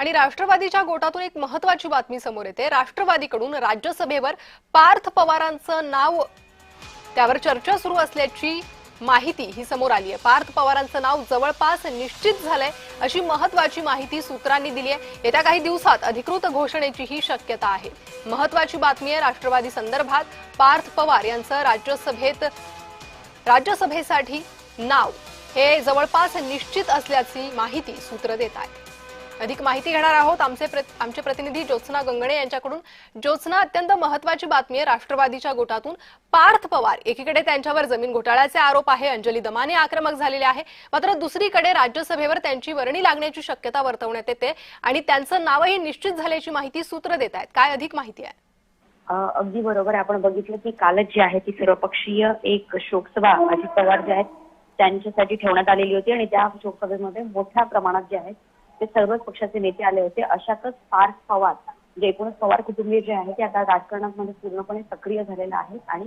आणि राष्ट्रवादीच्या गोटातून एक महत्त्वाची बातमी समोर येते। राष्ट्रवादीकडून राज्यसभेवर पार्थ पवारांचं नाव त्यावर चर्चा सुरू असल्याची माहिती ही समोर आली आहे। पार्थ पवारांचं नाव जवळपास निश्चित झालंय अशी महत्त्वाची माहिती सूत्रांनी दिली आहे। येत्या काही दिवसात अधिकृत घोषणेची ही शक्यता आहे। महत्त्वाची बातमी आहे राष्ट्रवादी संदर्भात। पार्थ पवार यांचं राज्यसभेसाठी नाव हे जवळपास निश्चित असल्याची माहिती सूत्र देत आहेत। अधिक माहिती घेणार आहोत आमचे प्रतिनिधी ज्योत्स्ना गंगणे यांच्याकडून। ज्योत्स्ना, अत्यंत महत्त्वाची बातमी आहे राष्ट्रवादीच्या गोटातून। पार्थ पवार एकीकडे त्यांच्यावर जमीन घोटाळ्याचे आरोप आहे, अंजली दमाने आक्रमक झालेले आहे, मात्र दुसरीकडे राज्यसभेवर त्यांची वर्णी लागण्याची शक्यता वर्तवण्यात येते आणि त्यांचं नावही निश्चित झाल्याची माहिती सूत्र देत आहेत। काय अधिक माहिती आहे? अगदी बरोबर, आपण बघितलं की कालच जी आहे ती सर्वपक्षीय एक शोकसभा अजित पवार जे आहेत त्यांच्यासाठी ठेवण्यात आलेली होती आणि त्या शोकसभेमध्ये मोठ्या प्रमाणात जे आहेत ते सर्वच पक्षाचे नेते आले होते। अशातच पार्थ पवार जे एकूणच पवार कुटुंबीय जे आहे ते आता राजकारणामध्ये पूर्णपणे सक्रिय झालेलं आहे आणि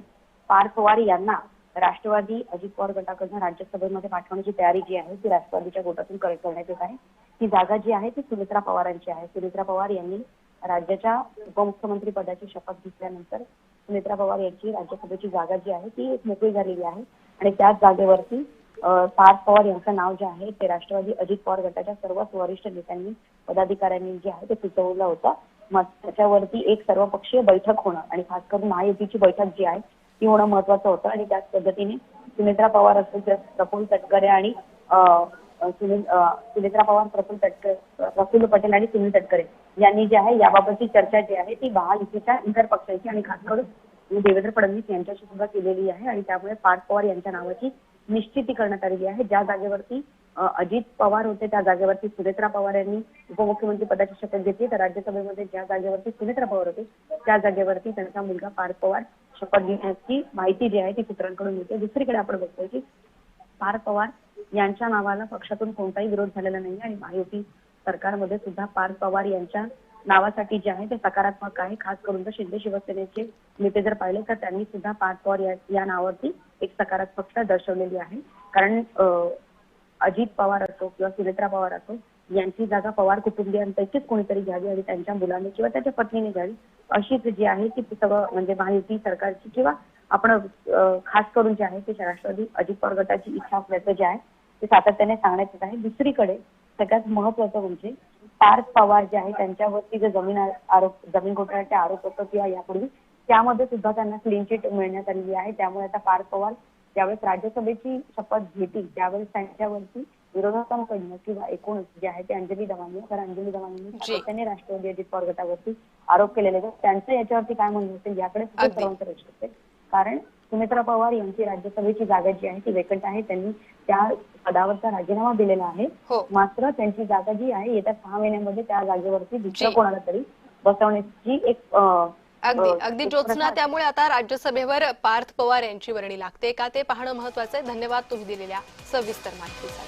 पार्थ पवार यांना राष्ट्रवादी अजित पवार गटाकडून राज्यसभेमध्ये पाठवण्याची तयारी जी आहे ती राष्ट्रवादीच्या गोटातून करण्यात येत आहे। ही जागा जी आहे ती सुनेत्रा पवारांची आहे। सुनेत्रा पवार यांनी राज्याच्या उपमुख्यमंत्री पदाची शपथ घेतल्यानंतर सुनेत्रा पवार यांची राज्यसभेची जागा जी आहे ती मोकळी झालेली आहे आणि त्याच जागेवरती पार्थ पवार यांचं नाव जे आहे ते राष्ट्रवादी अजित पवार गटाच्या सर्वच वरिष्ठ नेत्यांनी पदाधिकाऱ्यांनी जे आहे ते सुचवलं होतं। मग त्याच्यावरती एक सर्वपक्षीय बैठक होणं आणि खास करून महायुतीची बैठक जी आहे ती होणं महत्वाचं होतं आणि त्याच पद्धतीने सुनेत्रा पवार असतील, प्रफुल्ल तटकरे आणि सुनेत्रा पवार, प्रफुल्ल पटेल आणि सुनील तटकरे यांनी जे आहे याबाबतची चर्चा जी आहे ती महायुतीच्या इतर पक्षांची आणि खास करून देवेंद्र फडणवीस यांच्याशी सुद्धा केलेली आहे आणि त्यामुळे पार्थ पवार यांच्या नावाची निश्चिती करण्यात आलेली आहे। ज्या जागेवरती अजित पवार होते त्या जागेवरती सुनेत्रा पवार यांनी उपमुख्यमंत्री पदाची शपथ घेतली, तर राज्यसभेमध्ये ज्या जागेवरती सुनेत्रा पवार होते त्या जागेवरती त्यांचा मुलगा पार्थ पवार शपथ घेण्याची माहिती जी आहे ती सूत्रांकडून मिळते। दुसरीकडे आपण बघतोय की पार्थ पवार यांच्या नावाला पक्षातून कोणताही विरोध झालेला नाही आणि महायुती सरकारमध्ये सुद्धा पार्थ पवार यांच्या नावासाठी जे आहे ते सकारात्मक आहे। खास करून जर शिंदे शिवसेनेचे नेते जर पाहिले तर त्यांनी सुद्धा पार्थ पवार या नावावरती एक सकारात्मकता दर्शवलेली आहे। कारण अजित पवार असो किंवा सुनेत्रा पवार असो यांची जागा पवार कुटुंबियांपैकीच कोणीतरी घ्यावी आणि त्यांच्या मुलाने किंवा त्याच्या पत्नीने घ्यावी अशीच जी आहे ती सगळं म्हणजे महायुती सरकारची किंवा आपण खास करून जे आहे ते राष्ट्रवादी अजित पवार गटाची इच्छा असल्याचं जे आहे ते सातत्याने सांगण्यात येत आहे। दुसरीकडे सगळ्यात महत्वाचं म्हणजे पार्थ पवार जे आहे त्यांच्यावरती जे जमीन घोटाळ्याचे आरोप होतं किंवा यापूर्वी त्यामध्ये सुद्धा त्यांना क्लीन चिट मिळण्यात आलेली आहे। त्यामुळे आता पार्थ पवार ज्यावेळेस राज्यसभेची शपथ घेतील त्यावेळेस त्यांच्यावरती विरोधकांकडनं किंवा एकूणच जे आहे ते अंजली दमाने, कारण अंजली दमाने त्यांनी राष्ट्रवादी अजित पवार गटावरती आरोप केलेले आहेत, त्यांचं याच्यावरती काय म्हणणं असेल याकडे सर्वांचं लक्ष असेल। कारण सुनेत्रा पवार यांची राज्यसभेची जागा जी आहे ती वेकंट आहे, त्यांनी त्या पदावरचा राजीनामा दिलेला आहे, मात्र त्यांची जागा जी आहे येत्या 6 महिन्यांमध्ये त्या जागेवरती दुसरं कोणाला तरी बसवण्याची एक अगदी ज्योत्स्ना, त्यामुळे आता राज्यसभेवर पार्थ पवार यांची वर्णी लागते का ते पाहणं महत्वाचं आहे। धन्यवाद तुम्ही दिलेल्या सविस्तर माहितीसाठी।